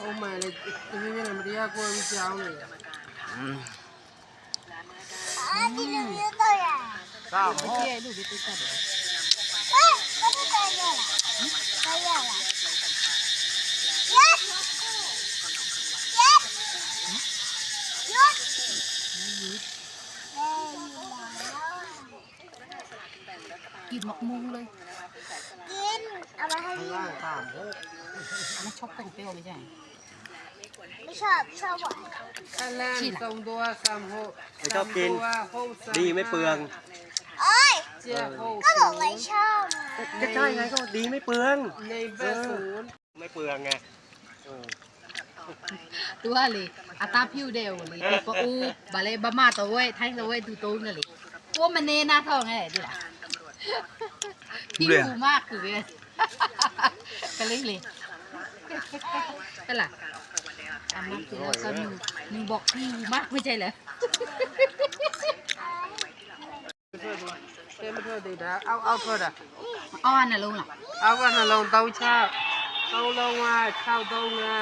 ông mày này cái này mà đi qua đi cháo này đi lưu như tôi à sao cái kia đủ cái tay có cái tay ra là tay ra làกินหมกมุงเลย กินเอามาให้ ล่างตามโอ้ ไม่ชอบแป้งเปรี้ยวไม่ใช่ ไม่ชอบชอบหวาน ข้างล่างตรงตัวสามหก ไม่ชอบกินดีไม่เปลือง โอ้ย เจ้าหก ก็บอกไม่ชอบ ก็ใช่ไงก็ดีไม่เปลือง ในเบอร์ศูนย์ ไม่เปลืองไง ตัวเลยอาตาผิวเดียวเลยปะอูบาเลยบะมาตัวเว้ยทั้งตัวเว้ยดูตัวนั่นเลยตัวมันเนน่าท้องไงดิล่ะผิวมากคือเลยกันเลยกันล่ะอามาคือแล้วก็มีบอกผิวมากไม่ใช่เหรอ เต็มเท่าดีนะเอาเท่าไหร่ อ้อนน่ะลุงล่ะ เอากันนะลงเตาชาเตาลงมาข้าวต้มนะ